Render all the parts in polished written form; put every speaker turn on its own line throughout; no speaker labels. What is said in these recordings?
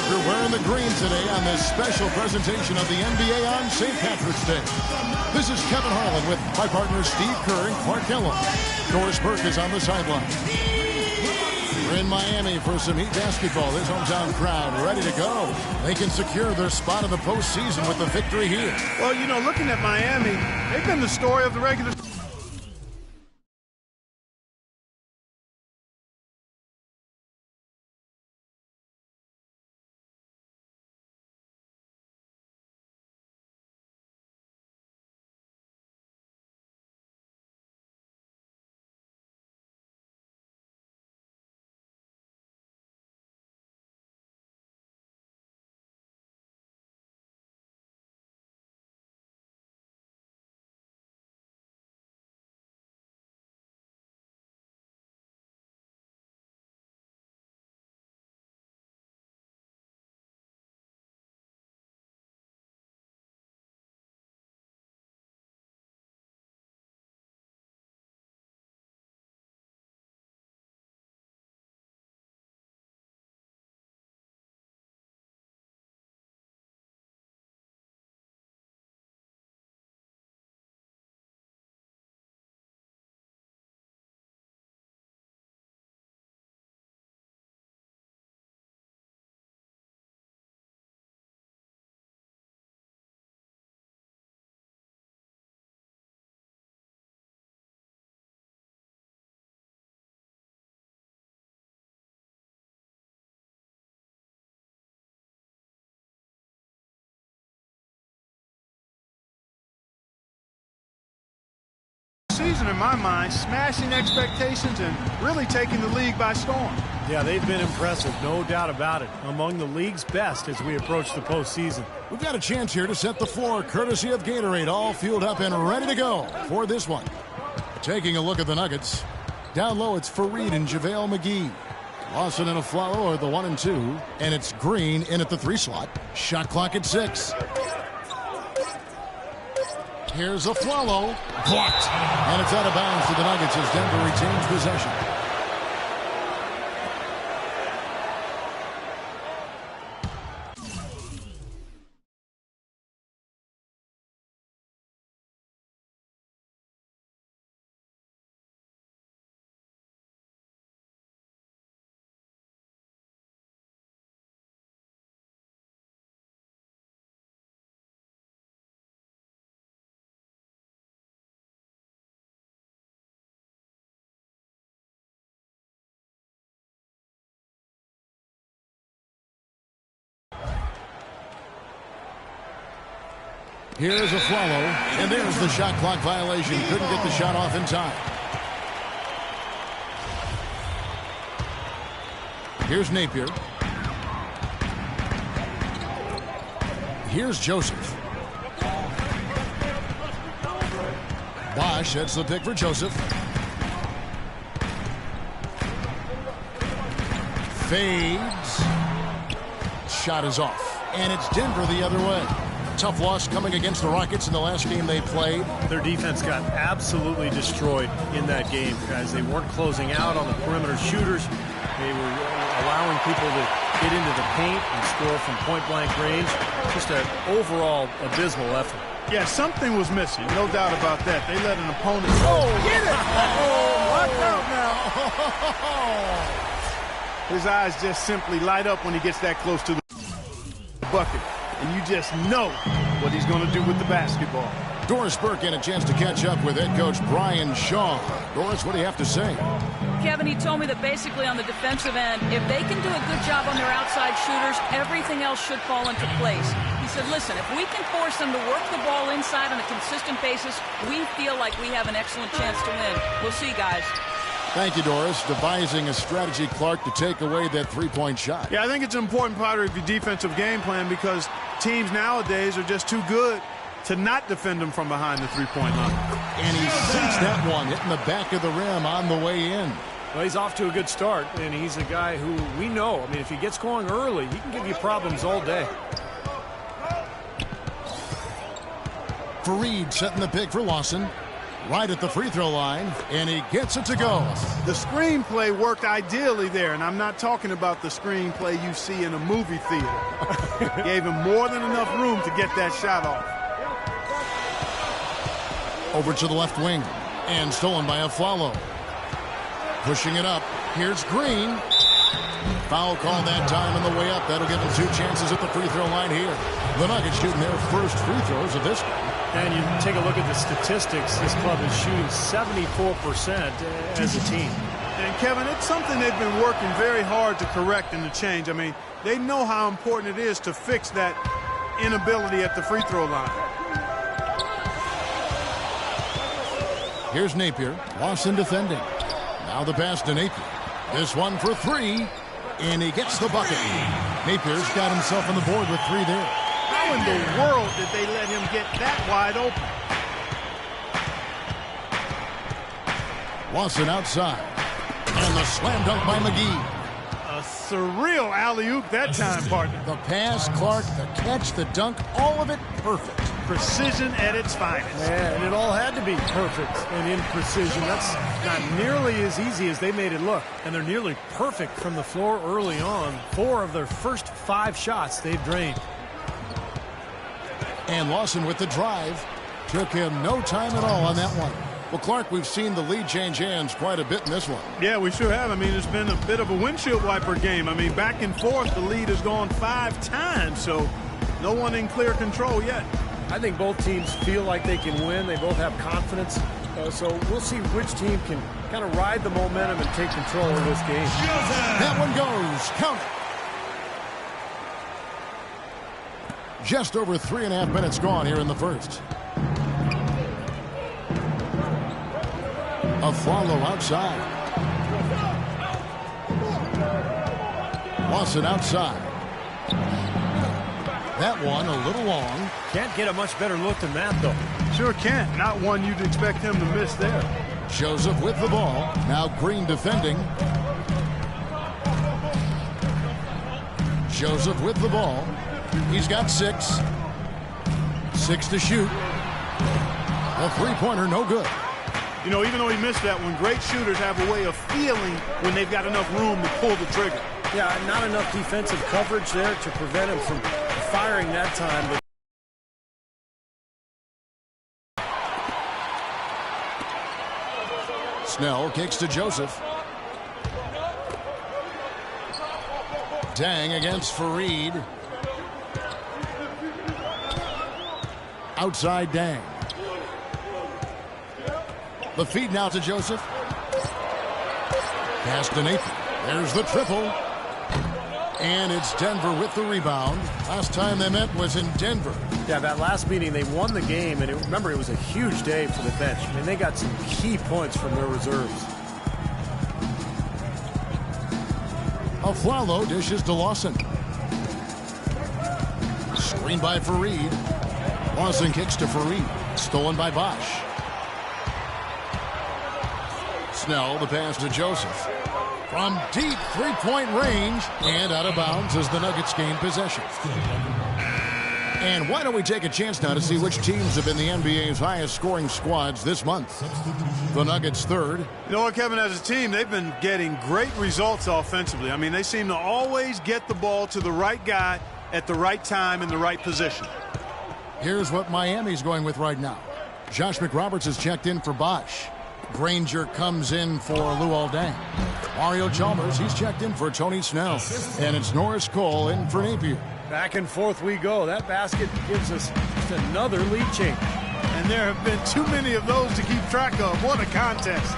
hope you're wearing the green today on this special presentation of the NBA on St. Patrick's Day. This is Kevin Harlan with my partners Steve Kerr and Clark Kellogg. Doris Burke is on the sideline. We're in Miami for some Heat basketball. This hometown crowd ready to go. They can secure their spot in the postseason with the victory here.
Well, you know, looking at Miami, they've been the story of the regular season, in my mind, smashing expectations and really taking the league by storm.
Yeah, they've been impressive, no doubt about it. Among the league's best as we approach the postseason.
We've got a chance here to set the floor, courtesy of Gatorade, all fueled up and ready to go for this one. Taking a look at the Nuggets. Down low, it's Fareed and JaVale McGee. Lawson and Aflalo are the 1 and 2, and it's Green in at the 3 slot. Shot clock at 6. Here's Aflalo. Blocked. And it's out of bounds to the Nuggets as Denver retains possession. Here's Aflalo, and there's the shot clock violation. Couldn't get the shot off in time. Here's Napier. Here's Joseph. Bosch sets the pick for Joseph. Fades. Shot is off, and it's Denver the other way. Tough loss coming against the Rockets in the last game they played.
Their defense got absolutely destroyed in that game, guys. They weren't closing out on the perimeter shooters. They were allowing people to get into the paint and score from point-blank range. Just an overall abysmal effort.
Yeah, something was missing, no doubt about that. They let an opponent... Oh, get it! Oh, watch out now. His eyes just simply light up when he gets that close to the bucket. And you just know what he's going to do with the basketball.
Doris Burke had a chance to catch up with head coach Brian Shaw. Doris, what do you have to say?
Kevin, he told me that basically on the defensive end, if they can do a good job on their outside shooters, everything else should fall into place. He said, listen, if we can force them to work the ball inside on a consistent basis, we feel like we have an excellent chance to win. We'll see, guys.
Thank you, Doris. Devising a strategy, Clark, to take away that three-point shot.
Yeah, I think it's an important part of your defensive game plan because teams nowadays are just too good to not defend them from behind the three-point line.
And he sinks that one, hitting the back of the rim on the way in.
Well, he's off to a good start, and he's a guy who we know. I mean, if he gets going early, he can give you problems all day.
Fareed setting the pick for Lawson. right at the free throw line, and he gets it to go.
The screenplay worked ideally there, and I'm not talking about the screenplay you see in a movie theater. Gave him more than enough room to get that shot off.
Over to the left wing, and stolen by Aflalo. Pushing it up, here's Green. Foul call that time on the way up. That'll give them 2 chances at the free throw line here. The Nuggets shooting their first free throws of this game.
And you take a look at the statistics. This club is shooting 74% as a team.
And, Kevin, it's something they've been working very hard to correct and to change. I mean, they know how important it is to fix that inability at the free throw line.
Here's Napier. Lawson defending. Now the pass to Napier. This one for 3, and he gets the bucket. Napier's got himself on the board with 3 there.
How in the world did they let him get that wide open?
Lawson outside. And the slam dunk by McGee.
A surreal alley-oop that time, partner.
The pass, Clark, the catch, the dunk, all of it perfect.
Precision at its finest.
Yeah, and it all had to be perfect and in precision. That's not nearly as easy as they made it look. And they're nearly perfect from the floor early on. 4 of their first 5 shots they've drained.
And Lawson with the drive. Took him no time at all on that one. Well, Clark, we've seen the lead change hands quite a bit in this one.
Yeah, we sure have. I mean, it's been a bit of a windshield wiper game. I mean, back and forth, the lead has gone 5 times, so no one in clear control yet.
I think both teams feel like they can win. They both have confidence. So we'll see which team can kind of ride the momentum and take control of this game.
That one goes. Count it. Just over 3.5 minutes gone here in the first. Aflalo outside. Lawson outside. That one a little long.
Can't get a much better look than that, though.
Sure can't. Not one you'd expect him to miss there.
Joseph with the ball. Now Green defending. Joseph with the ball. He's got 6. 6 to shoot. A three-pointer, no good.
You know, even though he missed that one, great shooters have a way of feeling when they've got enough room to pull the trigger.
Yeah, not enough defensive coverage there to prevent him from firing that time. But
Snell kicks to Joseph. Dang against Fareed. Outside Dang. The feed now to Joseph. Pass to Nathan. There's the triple. And it's Denver with the rebound. Last time they met was in Denver.
yeah, that last meeting, they won the game. And remember, it was a huge day for the bench. I mean, they got some key points from their reserves.
Aflalo dishes to Lawson. Screen by Fareed. Lawson kicks to Fareed. Stolen by Bosch. Snell, the pass to Joseph. From deep three-point range and out of bounds as the Nuggets gain possession. And why don't we take a chance now to see which teams have been the NBA's highest scoring squads this month. The Nuggets third.
You know what, Kevin, as a team, they've been getting great results offensively. I mean, they seem to always get the ball to the right guy at the right time in the right position.
Here's what Miami's going with right now. Josh McRoberts has checked in for Bosch. Granger comes in for Luol Deng. Mario Chalmers, he's checked in for Tony Snell. And it's Norris Cole in for Napier.
Back and forth we go. That basket gives us just another lead change.
And there have been too many of those to keep track of. What a contest.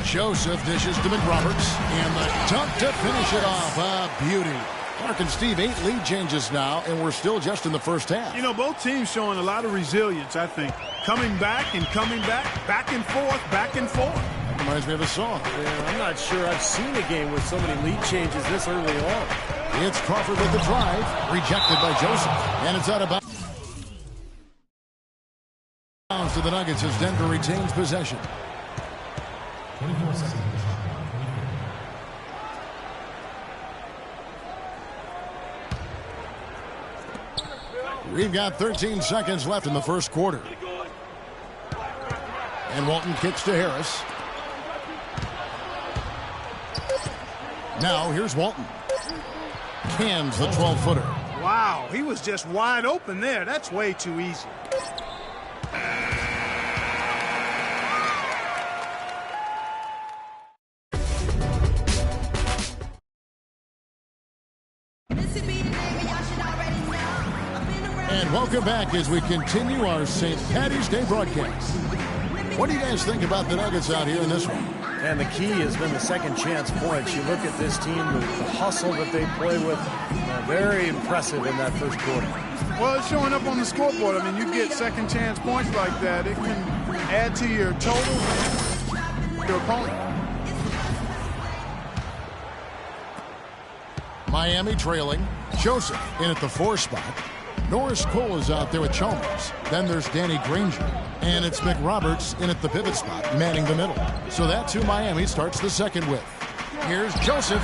Joseph dishes to McRoberts. And the dunk to finish it off. A beauty. Clark and Steve, 8 lead changes now, and we're still just in the first half.
You know, both teams showing a lot of resilience, I think. Coming back and coming back and forth, back and forth.
Reminds me of a song.
Yeah, I'm not sure I've seen a game with so many lead changes this early on.
It's Crawford with the drive. Rejected by Joseph. And it's out of bounds to the Nuggets as Denver retains possession.
24 seconds.
We've got 13 seconds left in the first quarter. And Walton kicks to Harris. Now here's Walton. Cans the 12-footer.
Wow, he was just wide open there. That's way too easy.
And welcome back as we continue our St. Paddy's Day broadcast. What do you guys think about the Nuggets out here in this one?
And the key has been the second chance points. You look at this team, the hustle that they play with, very impressive in that first quarter.
Well, it's showing up on the scoreboard. I mean, you get second chance points like that, it can add to your total, your opponent.
Miami trailing. Joseph in at the 4 spot. Norris Cole is out there with Chalmers. Then there's Danny Granger. And it's McRoberts in at the pivot spot, manning the middle. So that's who Miami starts the second with. Here's Joseph.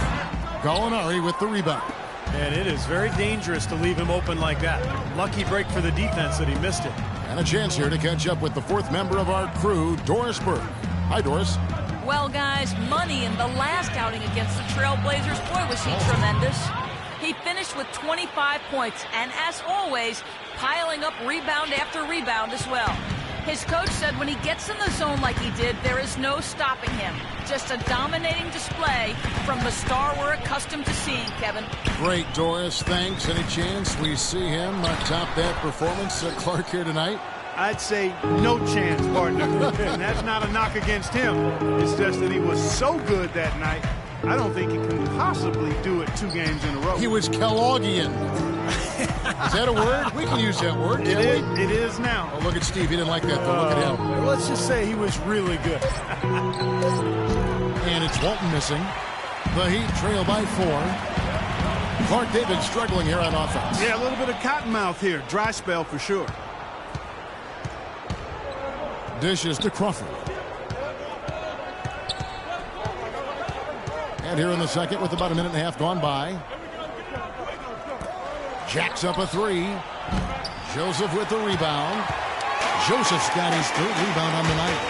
Gallinari with the rebound.
And it is very dangerous to leave him open like that. Lucky break for the defense that he missed it.
And a chance here to catch up with the 4th member of our crew, Doris Burke. Hi, Doris.
Well, guys, money in the last outing against the Trailblazers. Boy, was he tremendous. He finished with 25 points, and as always, piling up rebound after rebound as well. His coach said when he gets in the zone like he did, there is no stopping him. Just a dominating display from the star we're accustomed to seeing, Kevin.
Great, Doris. Thanks. Any chance we see him top that performance at Clark here tonight?
I'd say no chance, partner. And that's not a knock against him. It's just that he was so good that night, I don't think he can possibly do it 2 games in a row.
He was Kelloggian. Is that a word? We can use that word.
It is now.
Oh, look at Steve. He didn't like that, though. Look at him.
Let's just say he was really good.
And it's Walton missing. The Heat trail by 4. Clark David struggling here on offense.
Yeah, a little bit of cottonmouth here. Dry spell for sure.
Dishes to Crawford. And here in the second with about a minute and a half gone by. Jacks up a 3. Joseph with the rebound. Joseph's got his 3rd rebound on the night.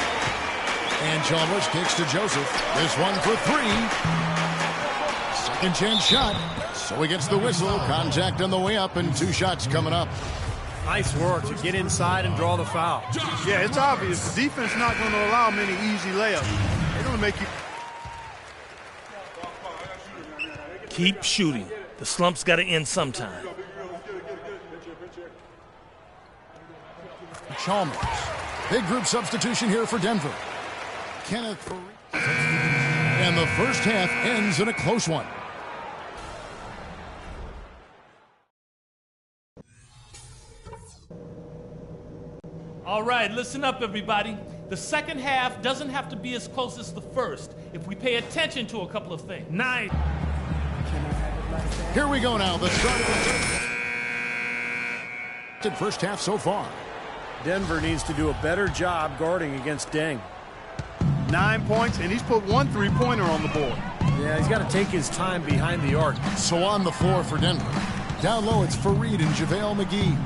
And Chalmers kicks to Joseph. This one for 3. Second chance shot. So he gets the whistle. Contact on the way up and 2 shots coming up.
Nice work to get inside and draw the foul.
Yeah, it's obvious. The defense not going to allow many easy layups. They're going to make you...
Keep shooting. The slump's got to end sometime.
Chalmers. Big group substitution here for Denver. Kenneth. And the first half ends in a close one.
All right, listen up, everybody. The second half doesn't have to be as close as the first if we pay attention to a couple of things.
Nice.
Here we go now. The start of the first half so far.
Denver needs to do a better job guarding against Deng.
9 points, and he's put 1 3-pointer on the board.
Yeah, he's got to take his time behind the arc.
So on the floor for Denver. Down low, it's Fareed and JaVale McGee.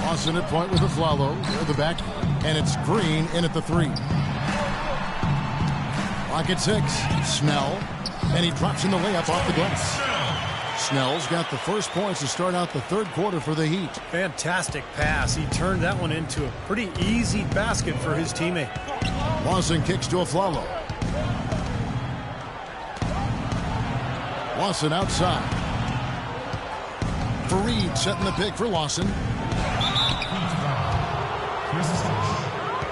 Austin at point with a Flalo. They're the back. And it's Green in at the 3. Clock at 6. Snell. And he drops in the layup off the glass. Snell's got the first points to start out the 3rd quarter for the Heat.
Fantastic pass. He turned that one into a pretty easy basket for his teammate.
Lawson kicks to a Flalo. Lawson outside. Fareed setting the pick for Lawson.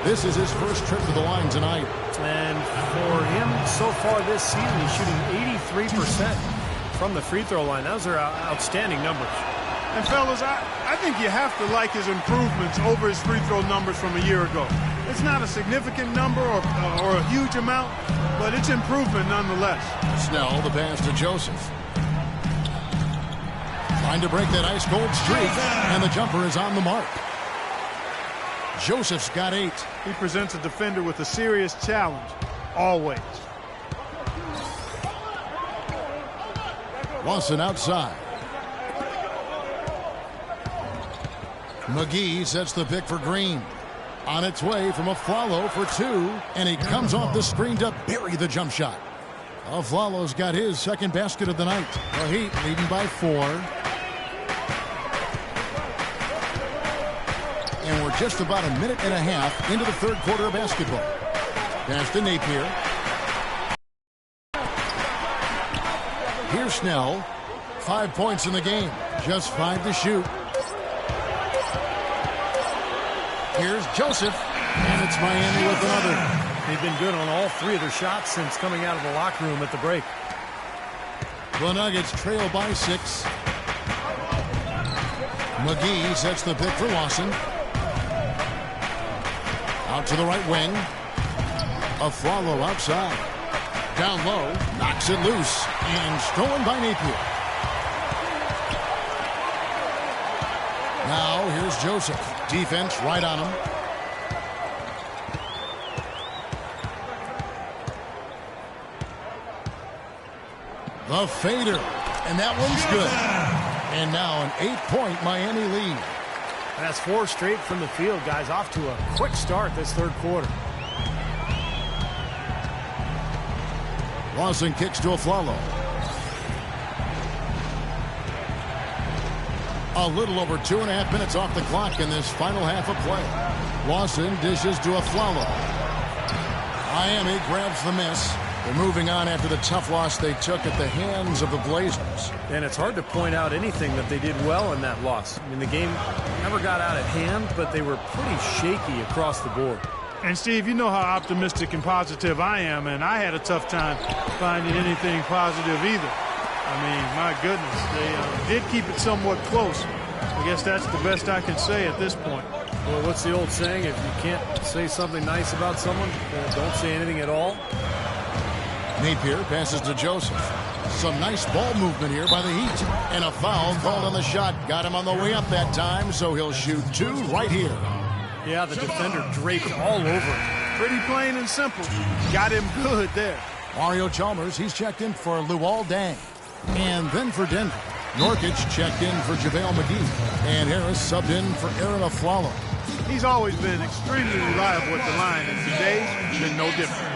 This is his first trip to the line tonight.
And for him, so far this season, he's shooting 83% from the free throw line. Those are outstanding numbers.
And fellas, I think you have to like his improvements over his free throw numbers from a year ago. It's not a significant number or a huge amount, but it's improvement nonetheless.
Snell, the pass to Joseph. Trying to break that ice-cold streak, and the jumper is on the mark. Joseph's got 8.
He presents a defender with a serious challenge, always.
Lawson outside. McGee sets the pick for Green. On its way from Aflalo for 2, and he comes off the screen to bury the jump shot. Aflalo's got his second basket of the night. The Heat leading by 4. And we're just about a minute and a half into the third quarter of basketball. Pass to Napier. Here's Snell. 5 points in the game. Just 5 to shoot. Here's Joseph. And it's Miami with another.
They've been good on all 3 of their shots since coming out of the locker room at the break.
The Nuggets trail by 6. McGee sets the pick for Lawson. Out to the right wing. Aflalo outside. Down low. Knocks it loose. And stolen by Napier. Now here's Joseph. Defense right on him. The fader. And that one's good. And now an 8-point Miami lead.
That's 4 straight from the field, guys. Off to a quick start this third quarter.
Lawson kicks to Aflalo. A little over 2.5 minutes off the clock in this final half of play. Lawson dishes to Aflalo. Miami grabs the miss. They're moving on after the tough loss they took at the hands of the Blazers.
And it's hard to point out anything that they did well in that loss. I mean, the game never got out of hand, but they were pretty shaky across the board.
And, Steve, you know how optimistic and positive I am, and I had a tough time finding anything positive either. I mean, my goodness, they did keep it somewhat close. I guess that's the best I can say at this point.
Well, what's the old saying? If you can't say something nice about someone, don't say anything at all.
Napier passes to Joseph. Some nice ball movement here by the Heat. And a foul called on the shot. Got him on the way up that time, so he'll shoot 2 right here.
Yeah, the defender draped all over him.
Pretty plain and simple. Got him good there.
Mario Chalmers, he's checked in for Luol Deng. And then for Denver, Nurkic checked in for JaVale McGee. And Harris subbed in for Aaron Aflalo.
He's always been extremely reliable at the line, and today's been no different.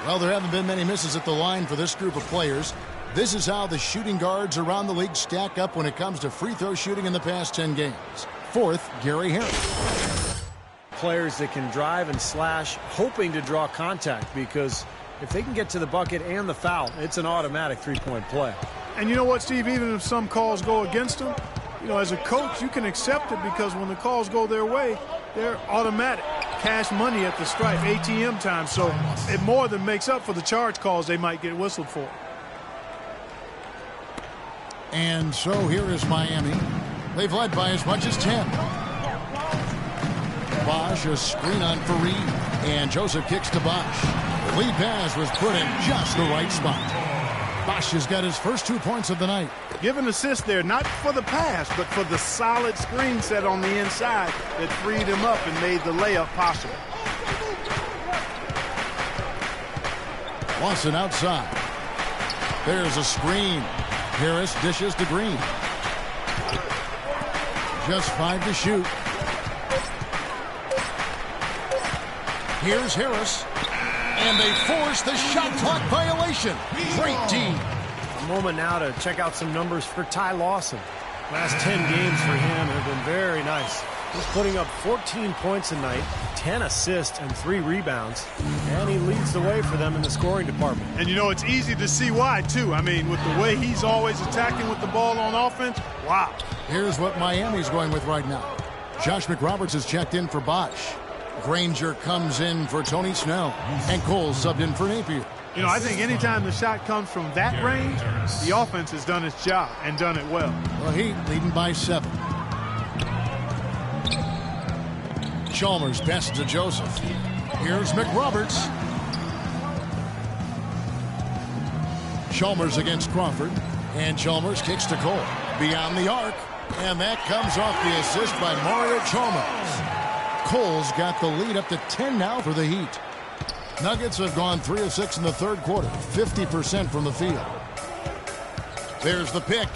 Well, there haven't been many misses at the line for this group of players. This is how the shooting guards around the league stack up when it comes to free throw shooting in the past 10 games. 4th, Gary Harris.
Players that can drive and slash, hoping to draw contact, because if they can get to the bucket and the foul, it's an automatic 3-point play.
And you know what, Steve? Even if some calls go against them, you know, as a coach, you can accept it because when the calls go their way, they're automatic. Cash money at the stripe, ATM time, so it more than makes up for the charge calls they might get whistled for.
And so here is Miami. They've led by as much as 10. Bosch, a screen on Fareed, and Joseph kicks to Bosch. The lead pass was put in just the right spot. Bosch has got his first 2 points of the night.
Give an assist there, not for the pass, but for the solid screen set on the inside that freed him up and made the layup possible.
Lawson outside. There's a screen. Harris dishes to Green. Just 5 to shoot. Here's Harris. And they force the shot clock violation. Great D.
A moment now to check out some numbers for Ty Lawson. Last 10 games for him have been very nice. He's putting up 14 points a night, 10 assists, and 3 rebounds. And he leads the way for them in the scoring department.
And, you know, it's easy to see why, too. I mean, with the way he's always attacking with the ball on offense, wow.
Here's what Miami's going with right now. Josh McRoberts has checked in for Bosch. Granger comes in for Tony Snell. And Cole subbed in for Napier.
You know, I think anytime the shot comes from that range, the offense has done its job and done it well.
The Heat leading by 7. Chalmers passes to Joseph. Here's McRoberts. Chalmers against Crawford. And Chalmers kicks to Cole. Beyond the arc. And that comes off the assist by Mario Chalmers. Cole's got the lead up to 10 now for the Heat. Nuggets have gone 3 of 6 in the third quarter, 50% from the field. There's the pick.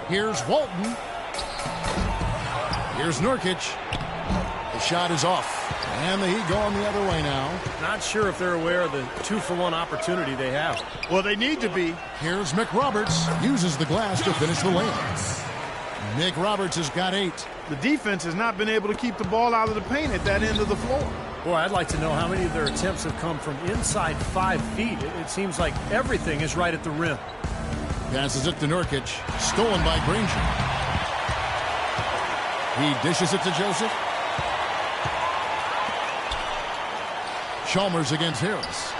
Here's Walton. Here's Nurkic. The shot is off. And the Heat going the other way now.
Not sure if they're aware of the 2-for-1 opportunity they have.
Well, they need to be.
Here's McRoberts. Uses the glass to finish the layup. McRoberts has got 8.
The defense has not been able to keep the ball out of the paint at that end of the floor.
Boy, I'd like to know how many of their attempts have come from inside 5 feet. It seems like everything is right at the rim.
Passes it to Nurkic. Stolen by Granger. He dishes it to Joseph. Chalmers against Harris.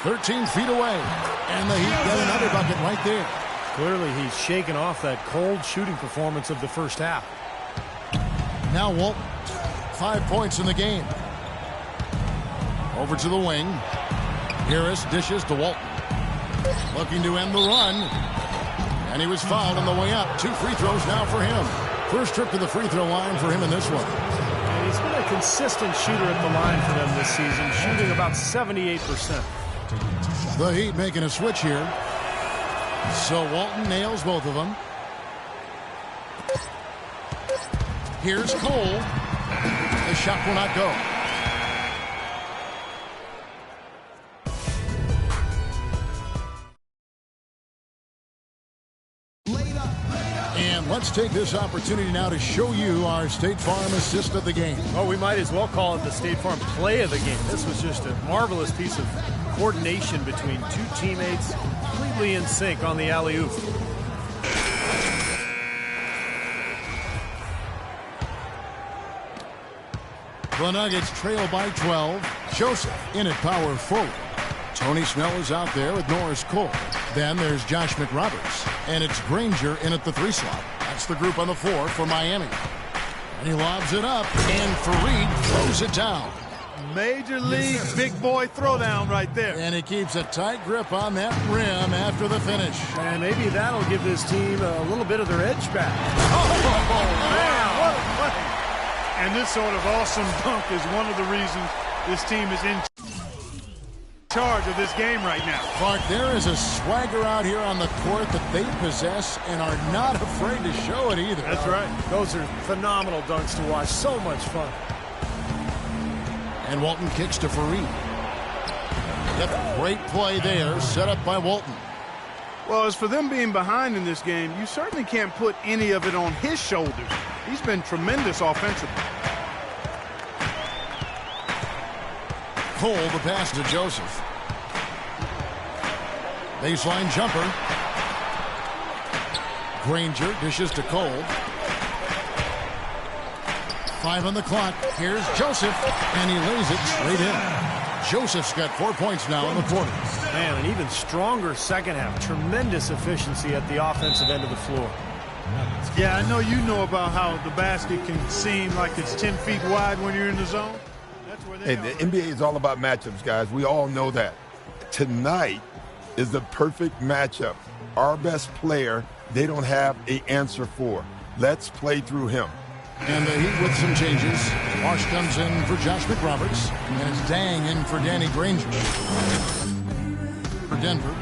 13 feet away. And the Heat get another bucket right there.
Clearly, he's shaken off that cold shooting performance of the first half.
Now Walton. 5 points in the game. Over to the wing. Harris dishes to Walton. Looking to end the run. And he was fouled on the way up. 2 free throws now for him. First trip to the free throw line for him in this one.
And he's been a consistent shooter at the line for them this season, shooting about 78%.
The Heat making a switch here. So Walton nails both of them. Here's Cole. The shot will not go. And let's take this opportunity now to show you our State Farm assist of the game.
Well, we might as well call it the State Farm play of the game. This was just a marvelous piece of coordination between 2 teammates, completely in sync on the alley-oop.
The Nuggets trail by 12. Joseph in at power forward. Tony Snell is out there with Norris Cole. Then there's Josh McRoberts. And it's Granger in at the 3 slot. That's the group on the floor for Miami. And he lobs it up. And Fareed throws it down.
Major league big boy throwdown right there.
And he keeps a tight grip on that rim after the finish.
And maybe that'll give this team a little bit of their edge back.
Oh, man, what a play. And this sort of awesome dunk is one of the reasons this team is in charge of this game right now.
Clark, there is a swagger out here on the court that they possess and are not afraid to show it either.
That's right.
Those are phenomenal dunks to watch. So much fun.
And Walton kicks to Fareed. Yep, great play there, set up by Walton.
Well, as for them being behind in this game, you certainly can't put any of it on his shoulders. He's been tremendous offensively.
Cole, the pass to Joseph. Baseline jumper. Granger dishes to Cole. 5 on the clock. Here's Joseph, and he lays it straight in. Joseph's got 4 points now in the quarter.
Man, an even stronger second half. Tremendous efficiency at the offensive end of the floor.
Yeah, I know you know about how the basket can seem like it's 10 feet wide when you're in the zone. That's where they
the NBA is all about matchups, guys. We all know that. Tonight is the perfect matchup. Our best player, they don't have an answer for. Let's play through him.
And the Heat with some changes. Marsh comes in for Josh McRoberts. And it's Dang in for Danny Granger. For Denver,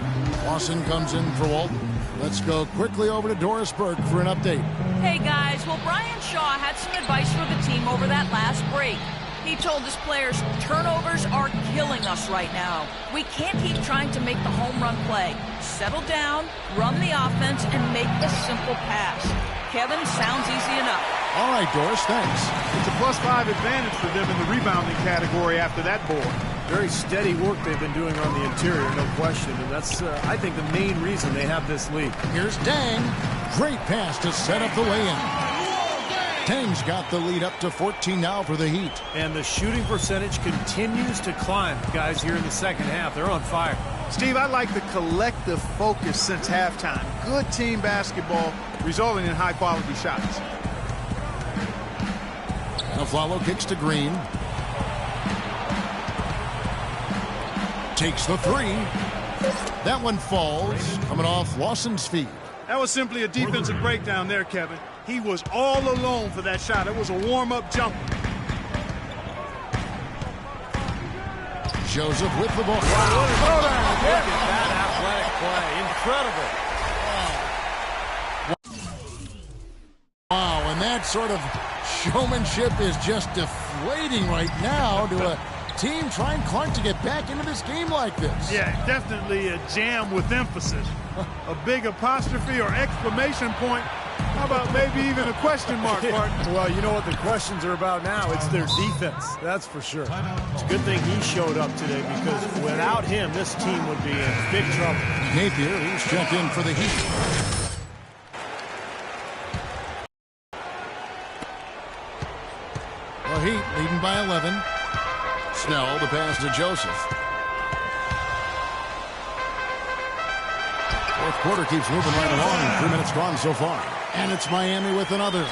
Lawson comes in for Walton. Let's go quickly over to Doris Burke for an update.
Hey guys, well Brian Shaw had some advice for the team over that last break. He told his players, turnovers are killing us right now. We can't keep trying to make the home run play. Settle down, run the offense, and make a simple pass. Kevin, sounds easy enough.
All right, Doris, thanks.
It's a +5 advantage for them in the rebounding category after that board.
Very steady work they've been doing on the interior, no question. And that's, I think, the main reason they have this lead.
Here's Dang. Great pass to set up the lay-in. Dang's got the lead up to 14 now for the Heat.
And the shooting percentage continues to climb, guys, here in the second half. They're on fire.
Steve, I like the collective focus since halftime. Good team basketball resulting in high-quality shots.
Aflalo kicks to Green. Takes the 3. That one falls, coming off Lawson's feet.
That was simply a defensive breakdown there, Kevin. He was all alone for that shot. It was a warm-up jumper.
Joseph with the ball.
Wow, what a throwdown. Look at that athletic play. Incredible.
Wow, and that sort of showmanship is just deflating right now to a team trying Clark to get back into this game like this.
Yeah, definitely a jam with emphasis. A big apostrophe or exclamation point. How about maybe even a question mark, Clark?
Well, you know what the questions are about now. It's their defense, that's for sure. It's a good thing he showed up today because without him, this team would be in big trouble.
Napier, who's checked in for the Heat. The Heat leading by 11. Snell, the pass to Joseph. Fourth quarter keeps moving right along. 3 minutes gone so far. And it's Miami with another.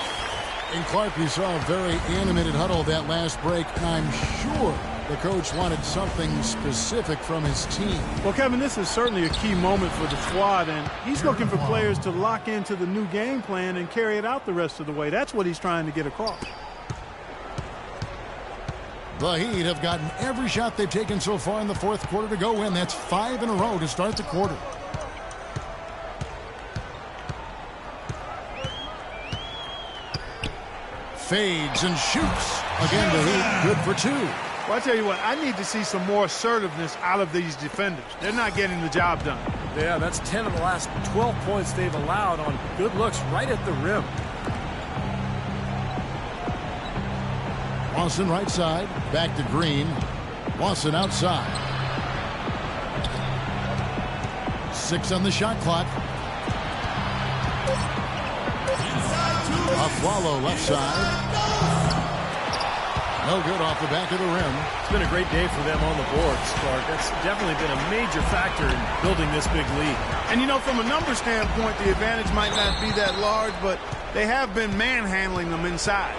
In Clark, we saw a very animated huddle that last break, and I'm sure the coach wanted something specific from his team.
Well, Kevin, this is certainly a key moment for the squad, and he's looking for players to lock into the new game plan and carry it out the rest of the way. That's what he's trying to get across.
The Heat have gotten every shot they've taken so far in the fourth quarter to go in. That's 5 in a row to start the quarter. Fades and shoots. Again, the Heat good for 2.
Well, I tell you what, I need to see some more assertiveness out of these defenders. They're not getting the job done.
Yeah, that's 10 of the last 12 points they've allowed on good looks right at the rim.
Lawson right side, back to Green. Lawson outside. 6 on the shot clock. Afwalo left side. No good off the back of the rim.
It's been a great day for them on the boards, Clark. That's definitely been a major factor in building this big lead.
And, you know, from a number standpoint, the advantage might not be that large, but they have been manhandling them inside.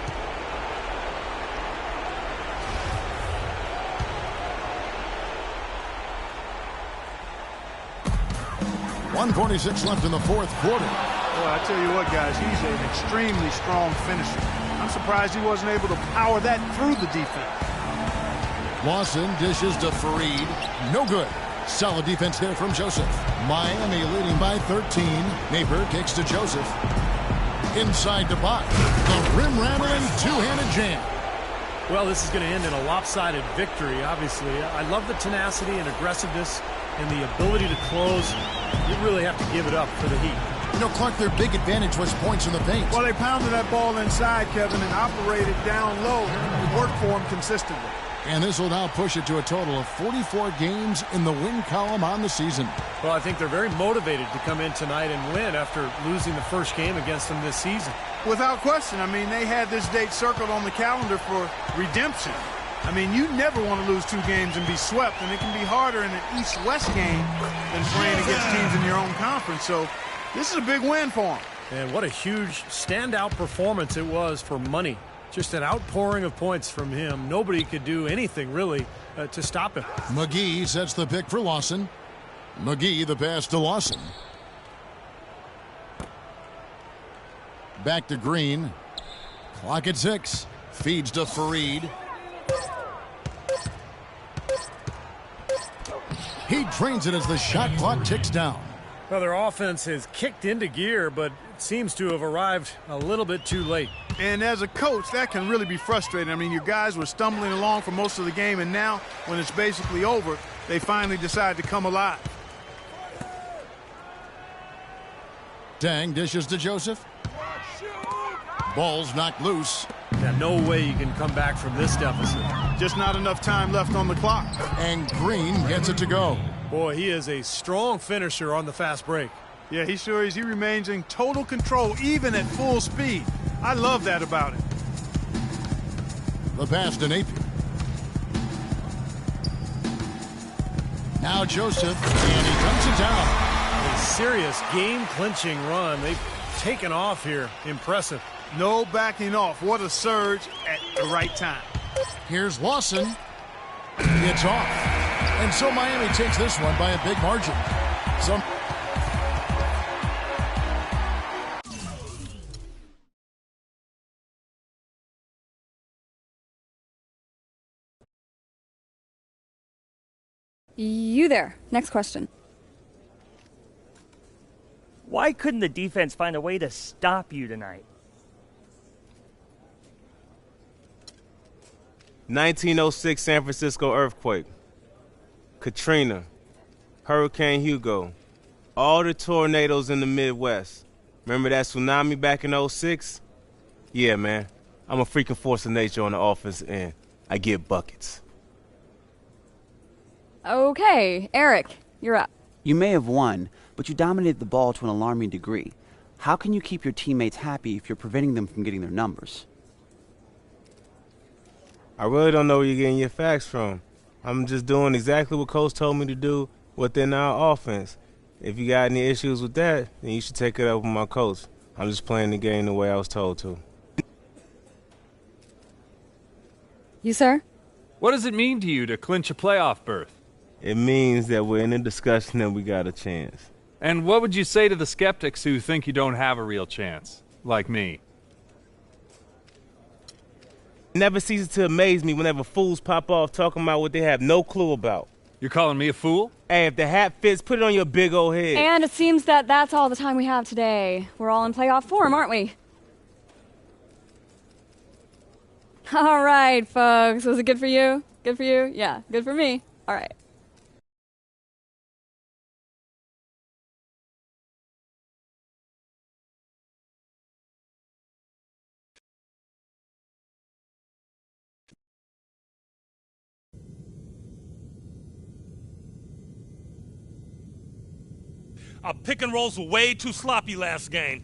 .146 left in the fourth quarter.
Well, I tell you what, guys, he's an extremely strong finisher. I'm surprised he wasn't able to power that through the defense.
Lawson dishes to Fareed. No good. Solid defense there from Joseph. Miami leading by 13. Napier kicks to Joseph. Inside to Bach. The rim-rattling two-handed jam.
Well, this is going to end in a lopsided victory, obviously. I love the tenacity and aggressiveness and the ability to close. You really have to give it up for the Heat.
You know, Clark, their big advantage was points in the paint.
Well, they pounded that ball inside, Kevin, and operated down low. It worked for them consistently.
And this will now push it to a total of 44 games in the win column on the season.
Well, I think they're very motivated to come in tonight and win after losing the first game against them this season.
Without question. I mean, they had this date circled on the calendar for redemption. I mean, you never want to lose 2 games and be swept, and it can be harder in an East-West game than playing against teams in your own conference. So this is a big win for them.
And what a huge standout performance it was for Money. Just an outpouring of points from him. Nobody could do anything, really, to stop him.
McGee sets the pick for Lawson. McGee the pass to Lawson. Back to Green. Clock at 6. Feeds to Fareed. He drains it as the shot clock ticks down.
Well, their offense has kicked into gear, but it seems to have arrived a little bit too late.
And as a coach, that can really be frustrating. I mean, your guys were stumbling along for most of the game, and now, when it's basically over, they finally decide to come alive.
Dang dishes to Joseph. Ball's knocked loose.
Yeah, no way you can come back from this deficit.
Just not enough time left on the clock.
And Green gets it to go.
Boy, he is a strong finisher on the fast break.
Yeah, he sure is. He remains in total control, even at full speed. I love that about him.
The pass to Napier. Now Joseph, and he comes it down.
A serious game-clinching run. They've taken off here. Impressive.
No backing off. What a surge at the right time.
Here's Lawson. It's off. And so Miami takes this one by a big margin.
You there. Next question.
Why couldn't the defense find a way to stop you tonight? 1906 San Francisco earthquake, Katrina, Hurricane Hugo, all the tornadoes in the Midwest. Remember that tsunami back in 06? Yeah, man. I'm a freaking force of nature on the offensive end. I get buckets.
Okay, Eric, you're up.
You may have won, but you dominated the ball to an alarming degree. How can you keep your teammates happy if you're preventing them from getting their numbers?
I really don't know where you're getting your facts from. I'm just doing exactly what Coach told me to do within our offense. If you got any issues with that, then you should take it up with my coach. I'm just playing the game the way I was told to.
You, sir?
What does it mean to you to clinch a playoff berth?
It means that we're in a discussion and we got a chance.
And what would you say to the skeptics who think you don't have a real chance, like me?
It never ceases to amaze me whenever fools pop off talking about what they have no clue about.
You're calling me a fool?
Hey, if the hat fits, put it on your big old head.
And it seems that that's all the time we have today. We're all in playoff form, aren't we? All right, folks. Was it good for you? Good for you? Yeah, good for me. All right.
Our pick and rolls were way too sloppy last game.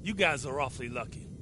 You guys are awfully lucky.